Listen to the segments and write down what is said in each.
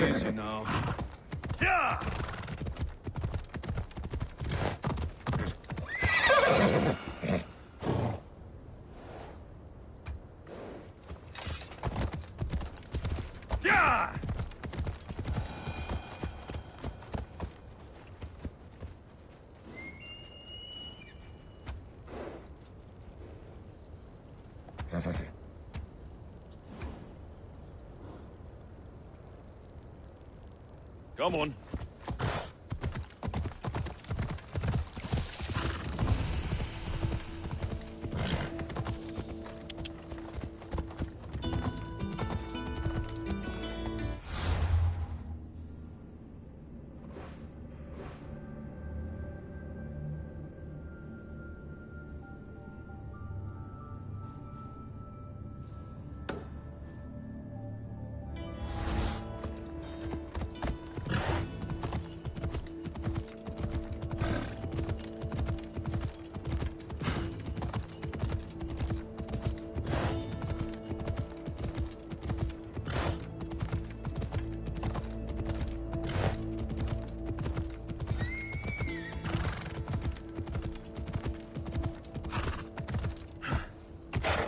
Easy now. Yeah! Yeah! Come on.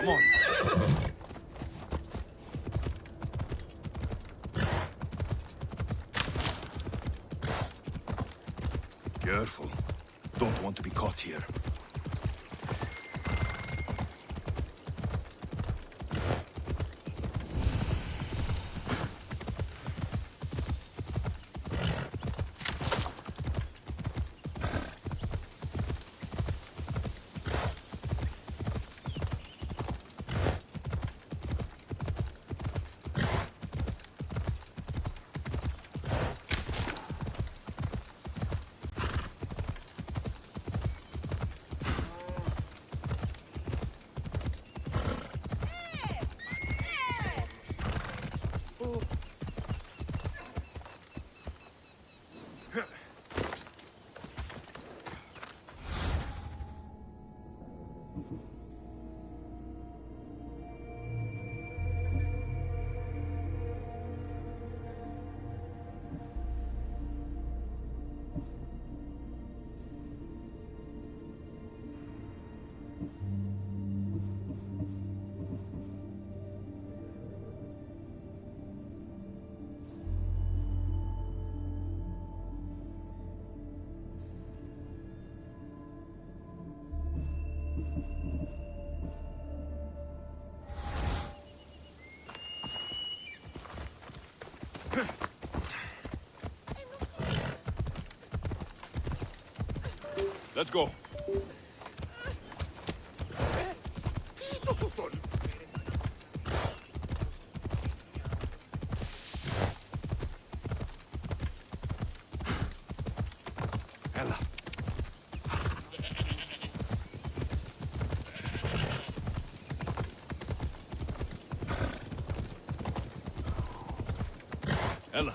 Come on. Careful. Don't want to be caught here. Let's go. Ella. Ella.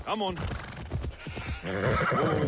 Come on. Oh.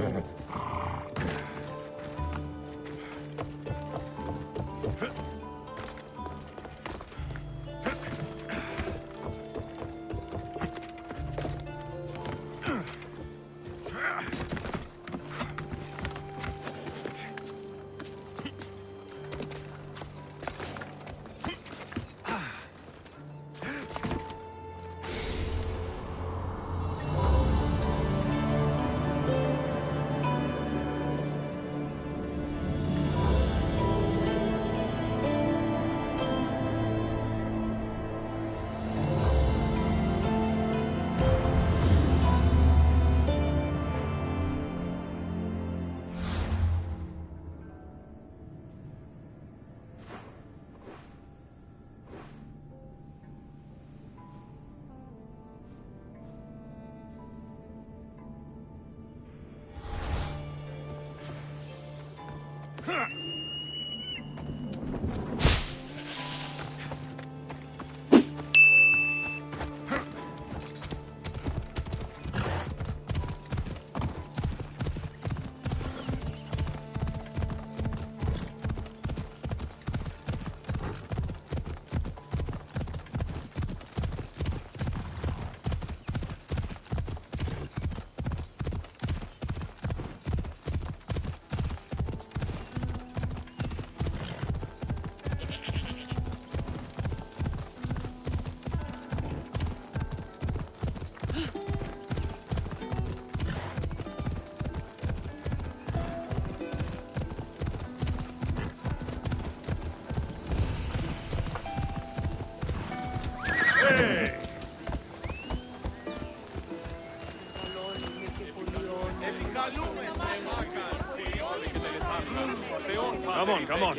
Come on, come on.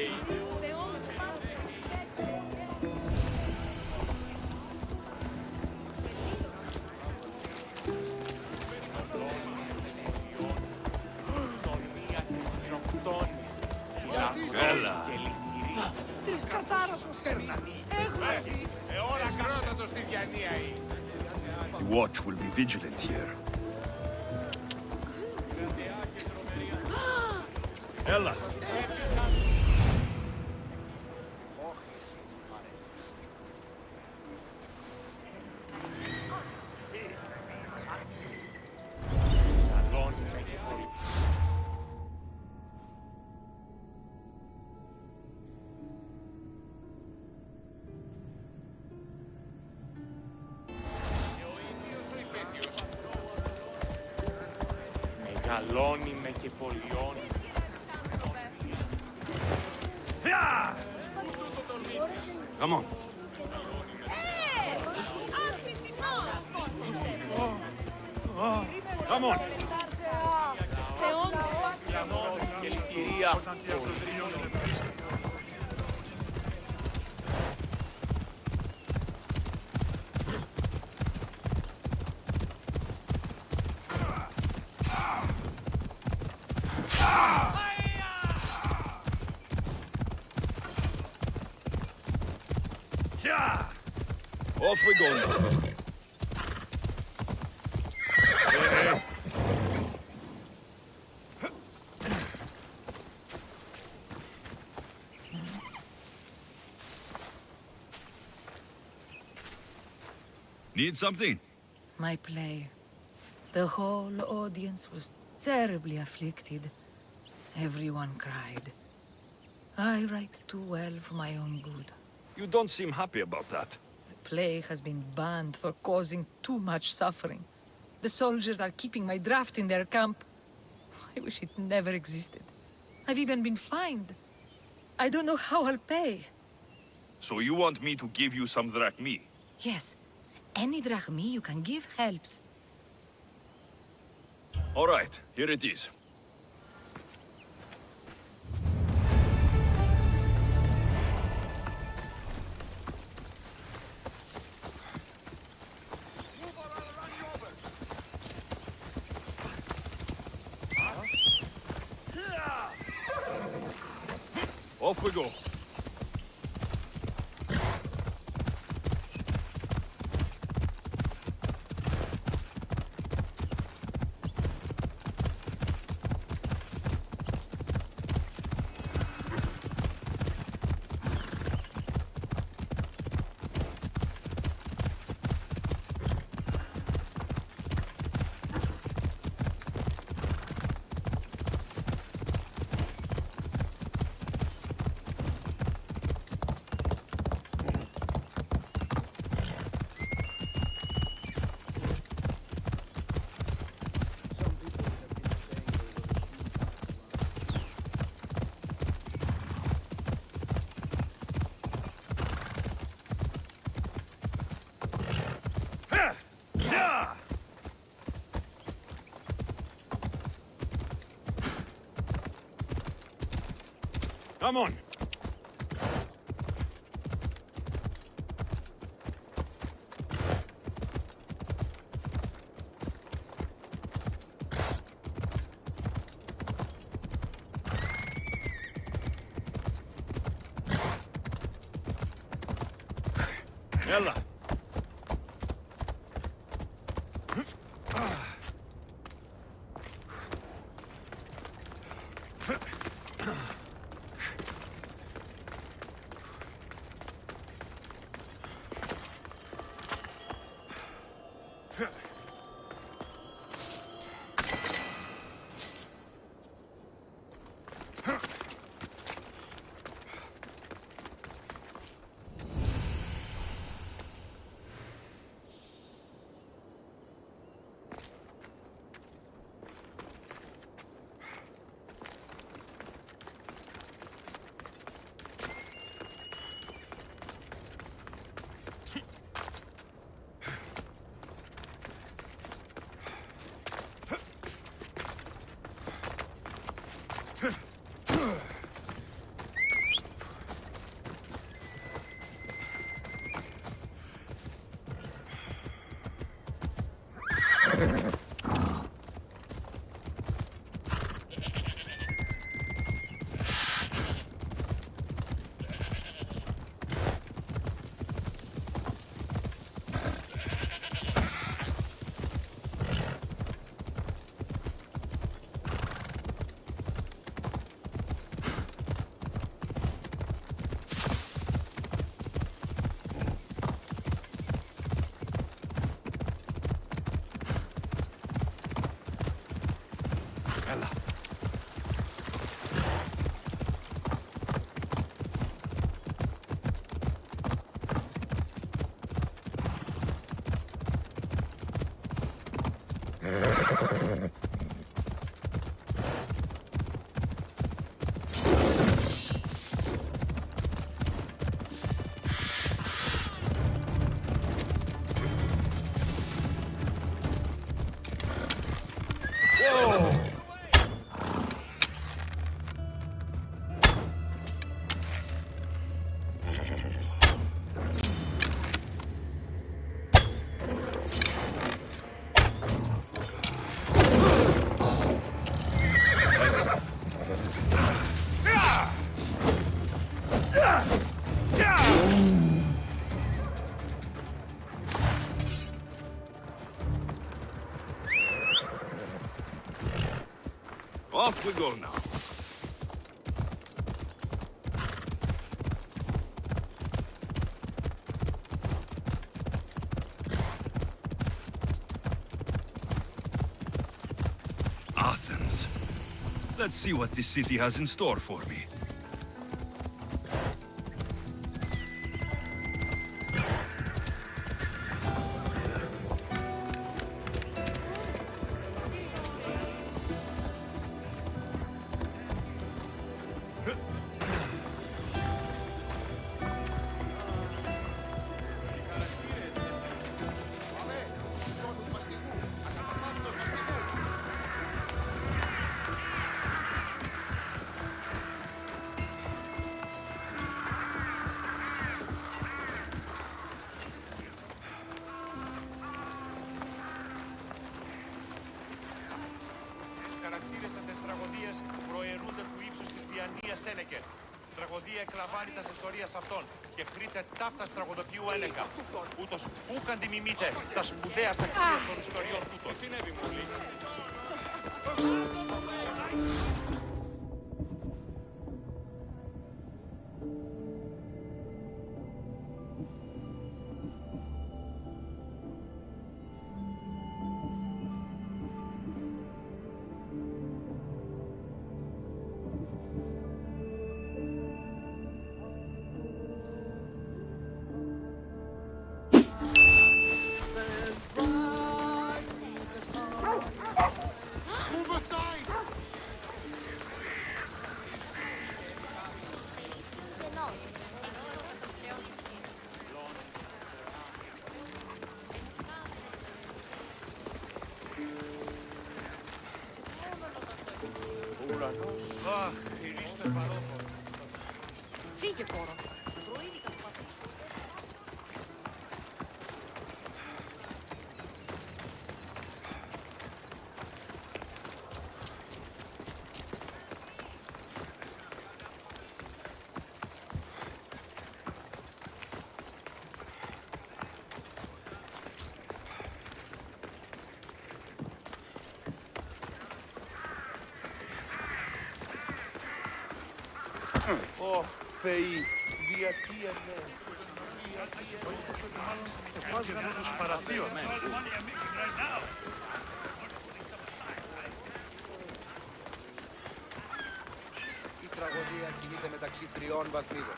Έλα. Τρεις καθάρας μου σέρνα. Έχουμε. Ώρα κρότατο στη διανία. The watch will be vigilant here. Έλα. Μεγαλώνει με και πολιώνει. Come on. Come on. Και λυτηρία. Off we go now. Hey. Need something? My play. The whole audience was terribly afflicted. Everyone cried. I write too well for my own good. You don't seem happy about that. The play has been banned for causing too much suffering. The soldiers are keeping my draft in their camp. I wish it never existed. I've even been fined. I don't know how I'll pay. So you want me to give you some drachmi? Yes, any drachmi you can give helps. All right, here it is. Off we go. Come on. Έλα. Έλα. Off we go now. Athens. Let's see what this city has in store for me. Τραγωδία εκλαμβάνει τα ιστορίας αυτών και χρήτε ταύτας τραγωδοποιού έλεγα. Ούτως ούκαν τιμημείτε τα σπουδαία αξίας των ιστοριών τούτων. Τι συνέβη μόλις? Αχ, Χριστέ παρόδο. Φύγε, πόρο. Ω, Θεοί, γιατί εμέ. Το φάσγανε τους παραθείων. Η τραγωδία κινείται μεταξύ τριών βαθμίδων.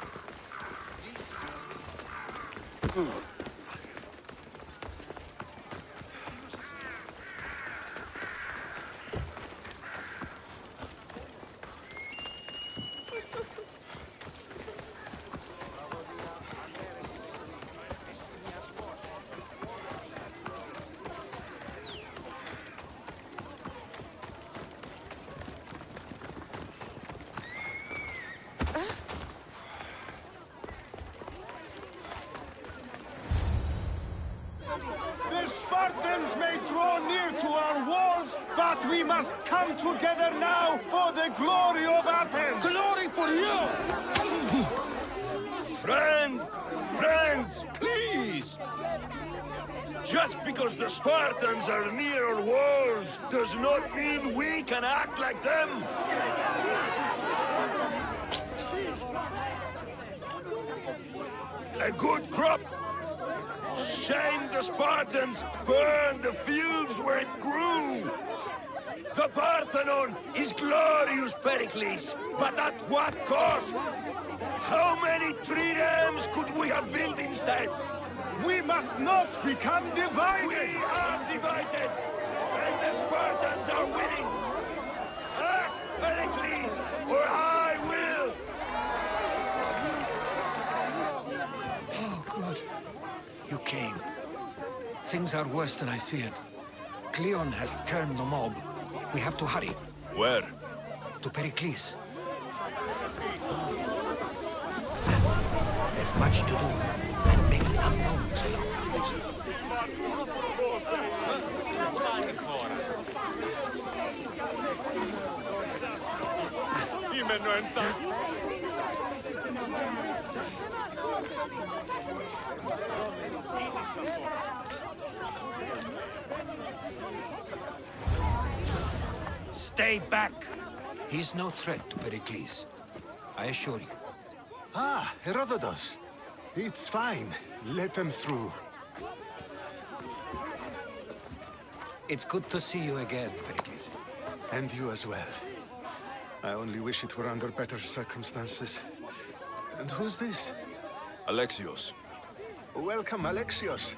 The Spartans may draw near to our walls, but we must come together now for the glory of Athens! Glory for you! Friends, please! Just because the Spartans are near our walls does not mean we can act like them! A good crop! Shame the Spartans burned the fields where it grew! The Parthenon is glorious, Pericles, but at what cost? How many triremes could we have built instead? We must not become divided! We are divided, and the Spartans are winning! Act, Pericles, or I will! Oh, good. You came. Things are worse than I feared. Cleon has turned the mob. We have to hurry. Where? To Pericles. There's much to do, and many unknowns along the way. Stay back! He's no threat to Pericles. I assure you. Ah, Herodotus. It's fine. Let them through. It's good to see you again, Pericles. And you as well. I only wish it were under better circumstances. And who's this? Alexios. Welcome, Alexios.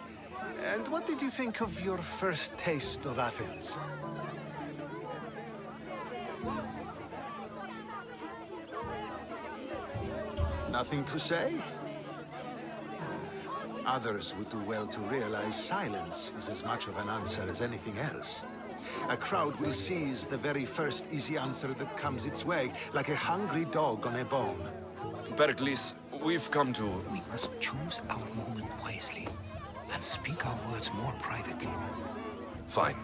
And what did you think of your first taste of Athens? Nothing to say? Others would do well to realize silence is as much of an answer as anything else. A crowd will seize the very first easy answer that comes its way, like a hungry dog on a bone. Pericles, we've come to... We must choose our moment wisely, and speak our words more privately. Fine.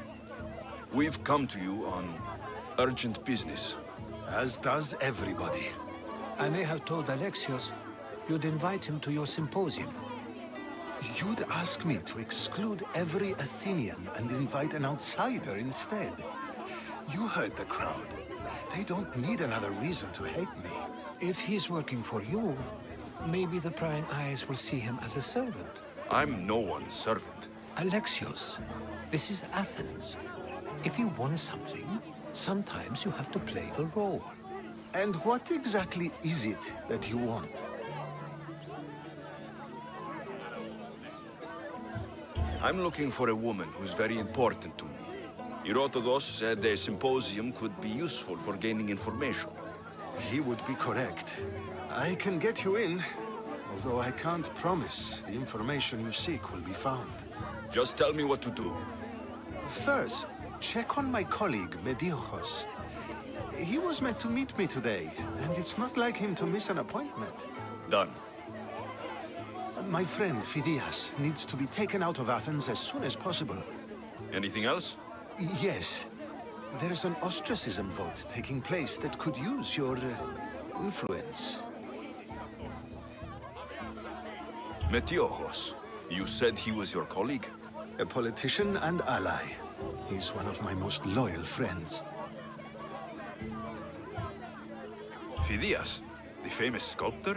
We've come to you on urgent business. As does everybody. I may have told Alexios you'd invite him to your symposium. You'd ask me to exclude every Athenian and invite an outsider instead. You heard the crowd. They don't need another reason to hate me. If he's working for you, maybe the prying eyes will see him as a servant. I'm no one's servant. Alexios, this is Athens. If you want something, sometimes you have to play a role. And what exactly is it that you want? I'm looking for a woman who's very important to me. Herodotus said a symposium could be useful for gaining information. He would be correct. I can get you in, although I can't promise the information you seek will be found. Just tell me what to do. First, check on my colleague, Mediochos. He was meant to meet me today, and it's not like him to miss an appointment. Done. My friend, Phidias, needs to be taken out of Athens as soon as possible. Anything else? Yes. There's an ostracism vote taking place that could use your influence. Metiochos. You said he was your colleague? A politician and ally. He's one of my most loyal friends. Phidias. The famous sculptor?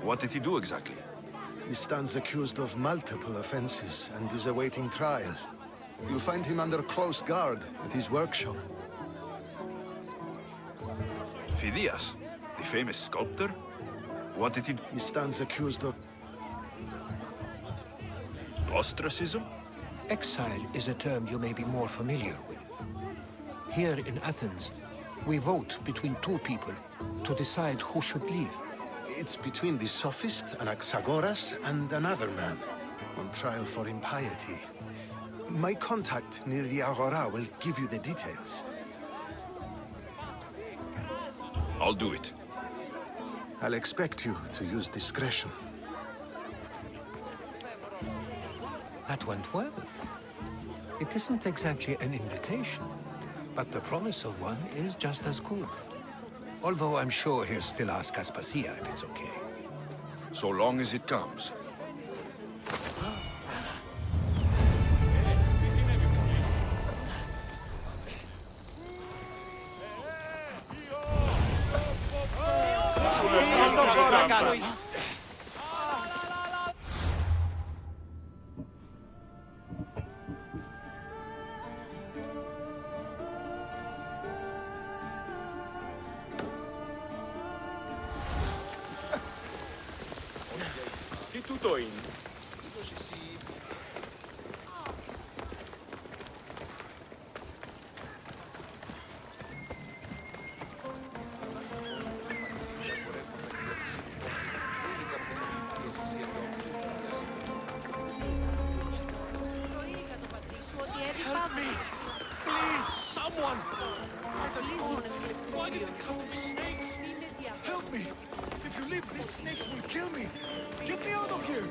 What did he do exactly? He stands accused of multiple offenses and is awaiting trial. You'll find him under close guard at his workshop. Phidias, the famous sculptor? What did he do? He stands accused of... Ostracism? Exile is a term you may be more familiar with. Here in Athens, we vote between two people to decide who should leave. It's between the sophist, Anaxagoras, and another man, on trial for impiety. My contact near the Agora will give you the details. I'll do it. I'll expect you to use discretion. That went well. It isn't exactly an invitation, but the promise of one is just as good. Although I'm sure he'll still ask Aspasia if it's okay. So long as it comes. Τι τούτο είναι? Help me! Please, someone! Why did it have to be snakes? Help me! If you leave, these snakes will kill me! Get me out of here!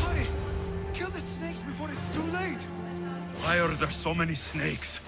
Hurry! Kill the snakes before it's too late! Why are there so many snakes?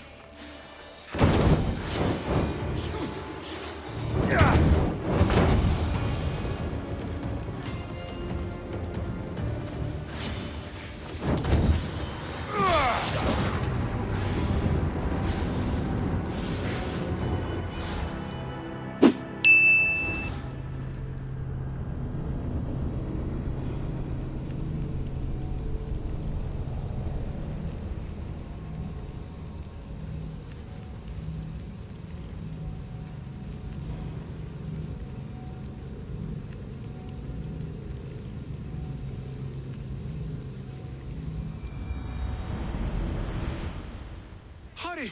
Hurry!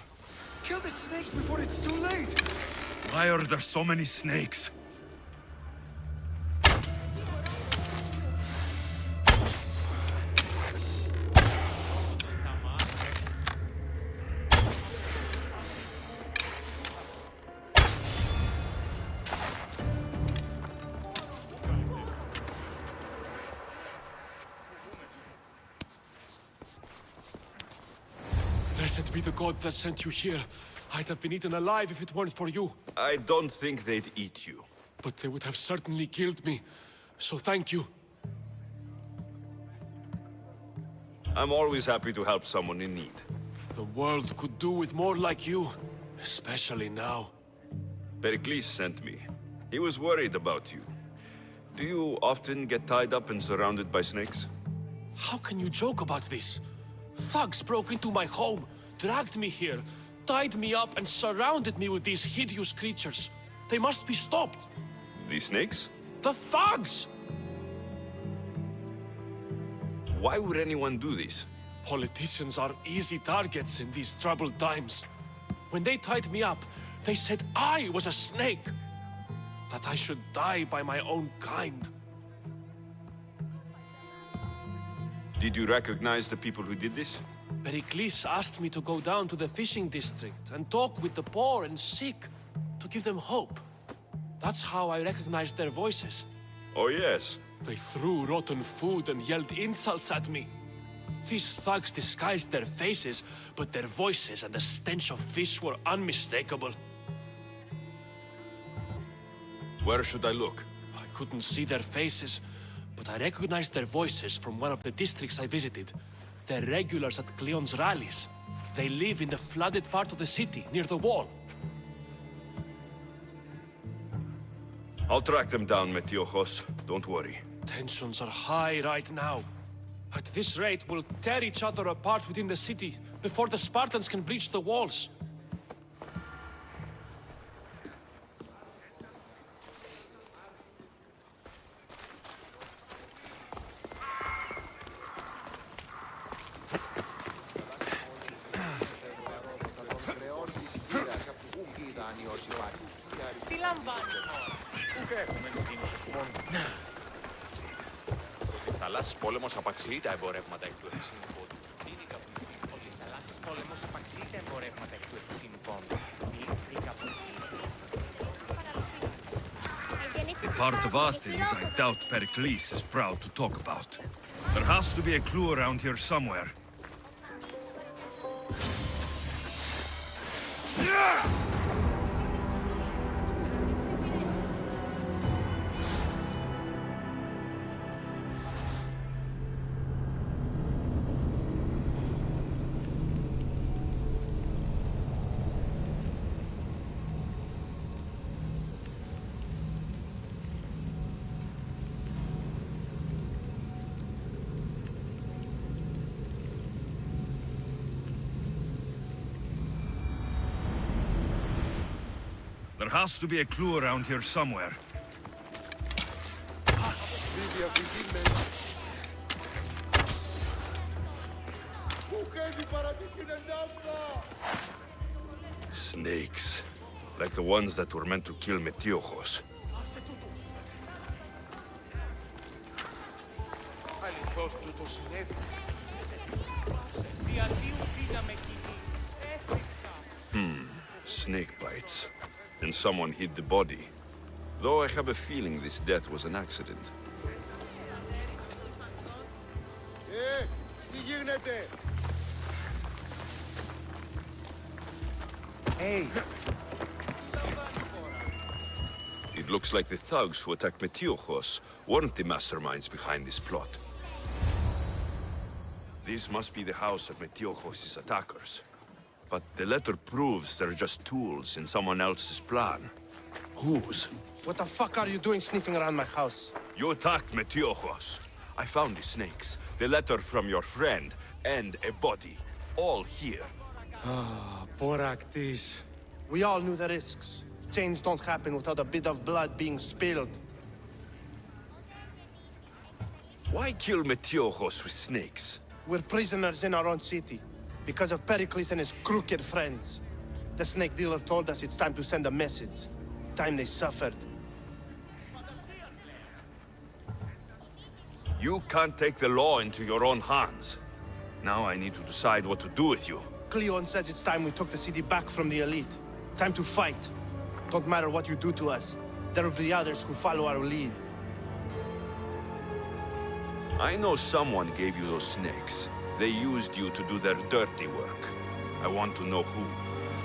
Kill the snakes before it's too late! Why are there so many snakes? Blessed be the god that sent you here. I'd have been eaten alive if it weren't for you. I don't think they'd eat you. But they would have certainly killed me. So thank you. I'm always happy to help someone in need. The world could do with more like you. Especially now. Pericles sent me. He was worried about you. Do you often get tied up and surrounded by snakes? How can you joke about this? Thugs broke into my home, dragged me here, tied me up and surrounded me with these hideous creatures. They must be stopped. The snakes? The thugs! Why would anyone do this? Politicians are easy targets in these troubled times. When they tied me up, they said I was a snake. That I should die by my own kind. Did you recognize the people who did this? Pericles asked me to go down to the fishing district and talk with the poor and sick, to give them hope. That's how I recognized their voices. Oh, yes. They threw rotten food and yelled insults at me. These thugs disguised their faces, but their voices and the stench of fish were unmistakable. Where should I look? I couldn't see their faces, but I recognized their voices from one of the districts I visited. They're regulars at Cleon's rallies. They live in the flooded part of the city, near the wall. I'll track them down, Metiochos. Don't worry. Tensions are high right now. At this rate, we'll tear each other apart within the city before the Spartans can breach the walls. Τι λαμβάνει τώρα. Ούτε έχουμε κινδύνους εκπομπών. Στις θαλάσσης πόλεμος απαξιεί τα εμπορεύματα εκ του Ευθυσίνου πόντου. Ότι στις θαλάσσης πόλεμος απαξιεί τα εμπορεύματα εκ του Ευθυσίνου πόντου. The part of Athens I doubt Pericles is proud to talk about. There has to be a clue around here somewhere. There has to be a clue around here somewhere. Snakes. Like the ones that were meant to kill Metiochos. Αληθώς τούτο συνέβη. Διαδίου δύναμε κοινή. Έφτιαξα. Snake bites. And someone hid the body. Though I have a feeling this death was an accident. Τι γίνεται? Hey. It looks like the thugs who attacked Metiochos weren't the masterminds behind this plot. This must be the house of Metiochos' attackers. But the letter proves they're just tools in someone else's plan. Whose? What the fuck are you doing sniffing around my house? You attacked Metiochos. I found the snakes, the letter from your friend, and a body. All here. Boraktis. We all knew the risks. Change don't happen without a bit of blood being spilled. Why kill Metiochos with snakes? We're prisoners in our own city. Because of Pericles and his crooked friends. The snake dealer told us it's time to send a message. Time they suffered. You can't take the law into your own hands. Now I need to decide what to do with you. Cleon says it's time we took the city back from the elite. Time to fight. Don't matter what you do to us. There will be others who follow our lead. I know someone gave you those snakes. They used you to do their dirty work. I want to know who.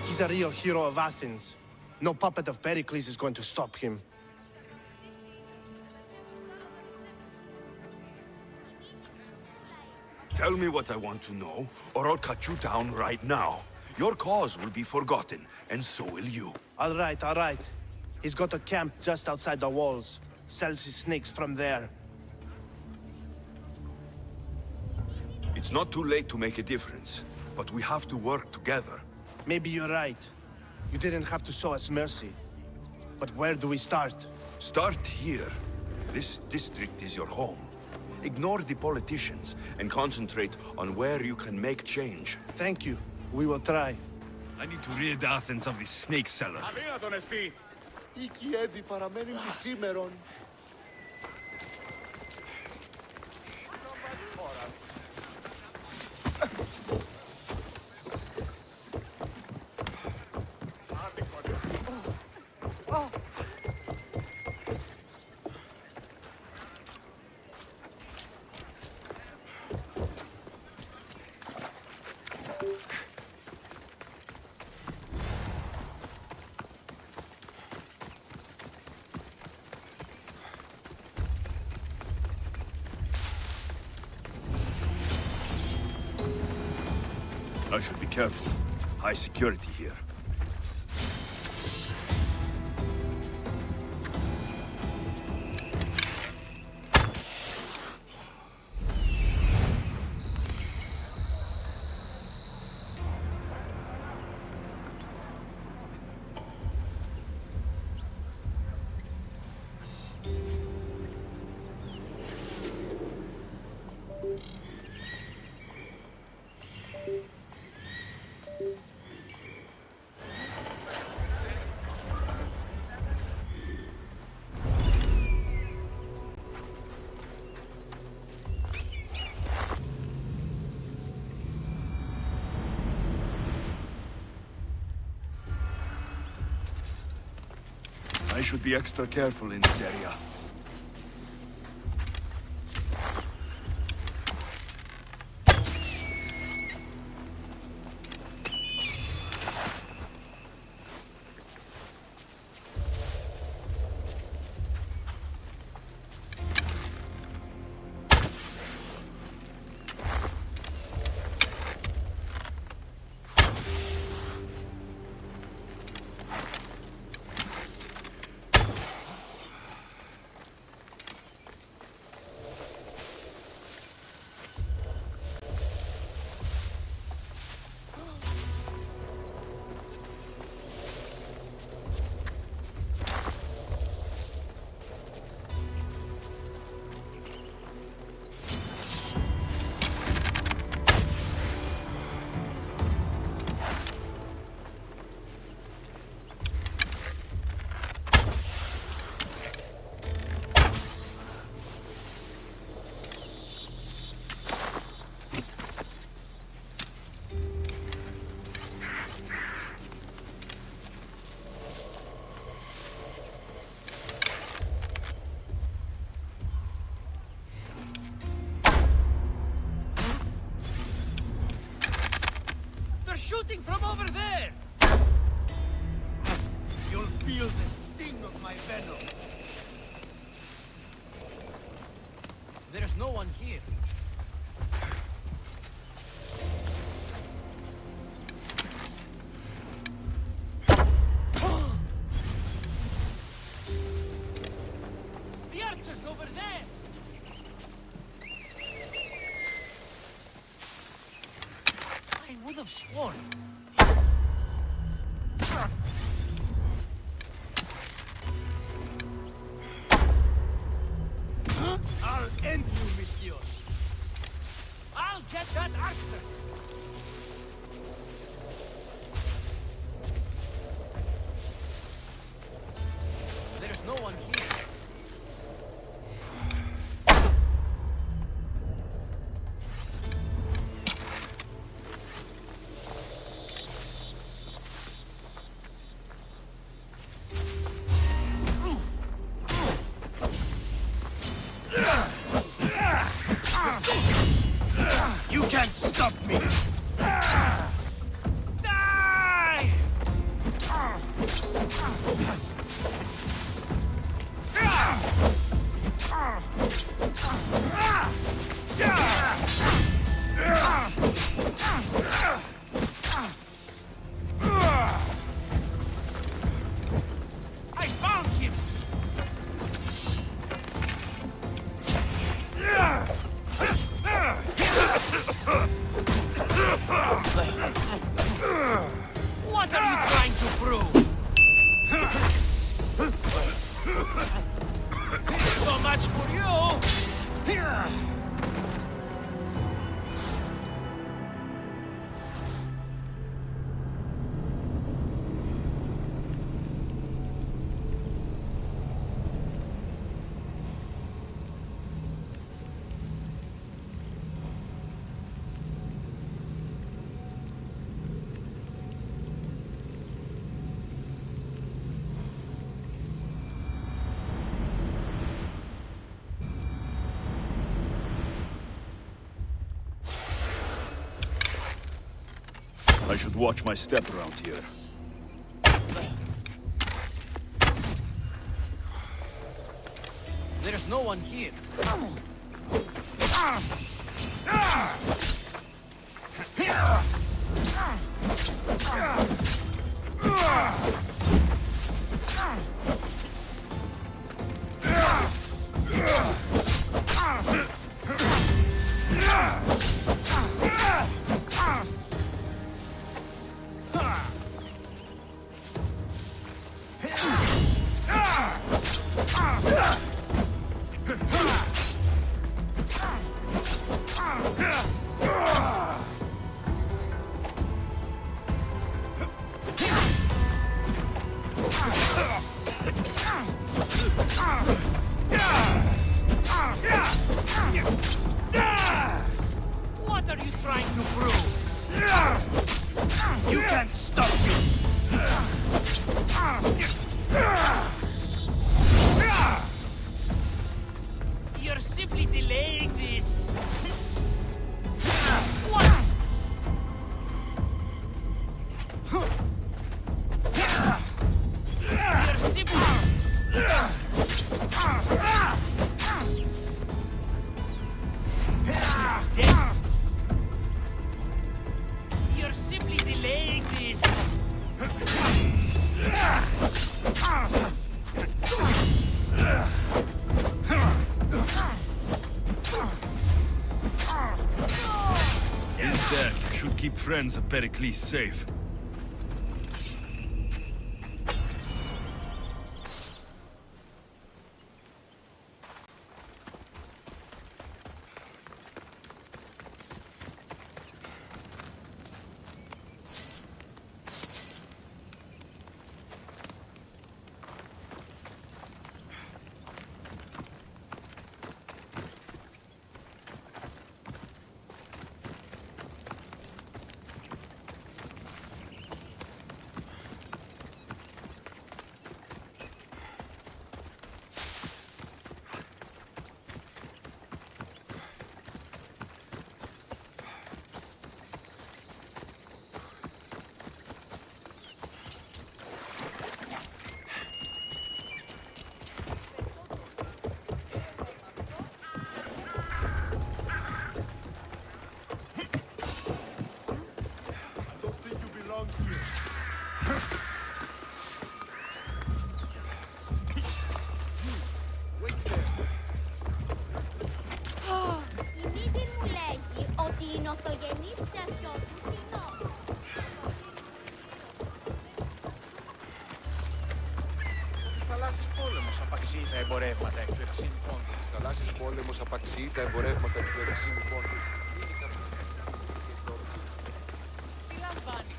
He's a real hero of Athens. No puppet of Pericles is going to stop him. Tell me what I want to know, or I'll cut you down right now. Your cause will be forgotten, and so will you. All right. He's got a camp just outside the walls. Sells his snakes from there. It's not too late to make a difference, but we have to work together. Maybe you're right. You didn't have to show us mercy. But where do we start? Start here. This district is your home. Ignore the politicians and concentrate on where you can make change. Thank you. We will try. I need to rid Athens of this snake seller. Αδύνατον εστί. Η Κιέβη παραμένει τη σήμερον. I should be careful. High security here. I should be extra careful in this area. Shooting from over there! You'll feel the sting of my venom. There's no one here. The archer's over there! I would have sworn. I'll end you, Mistios. I'll get that archer. There's no one here. You can't stop me! Die! I found him! What are you trying to prove? So much for you! I should watch my step around here. There's no one here. What are you trying to prove? You can't stop me! You're simply delaying this! What? You're simply... You're simply delaying this! His death should keep friends of Pericles safe. Η μύτη μου λέγει ότι είναι οθογενής στρατιώτης κοινός. Τους θαλάσσις πόλεμος απαξίει τα εμπορεύματα εκ του Ερασίνου Πόντου. Θαλάσσης πόλεμος απαξιεί τα εμπορεύματα του Ερασίνου Πόντου. Τι λαμβάνει?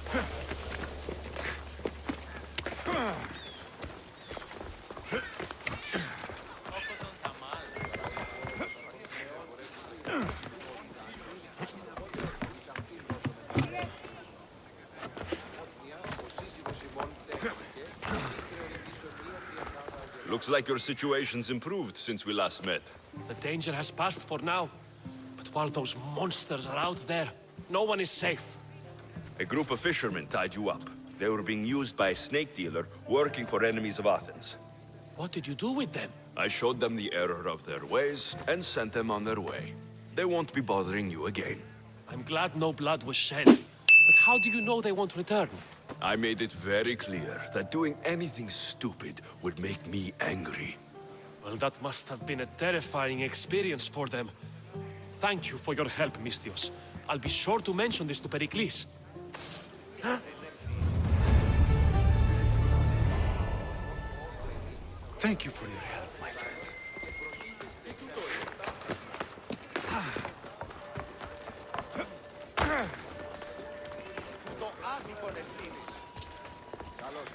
Looks like your situation's improved since we last met. The danger has passed for now. But while those monsters are out there, no one is safe. A group of fishermen tied you up. They were being used by a snake dealer working for enemies of Athens. What did you do with them? I showed them the error of their ways and sent them on their way. They won't be bothering you again. I'm glad no blood was shed. But how do you know they won't return? I made it very clear that doing anything stupid would make me angry. Well, that must have been a terrifying experience for them. Thank you for your help, Misthios. I'll be sure to mention this to Pericles. Thank you for your help, my friend. Το άδικο εστίνης. Καλώς,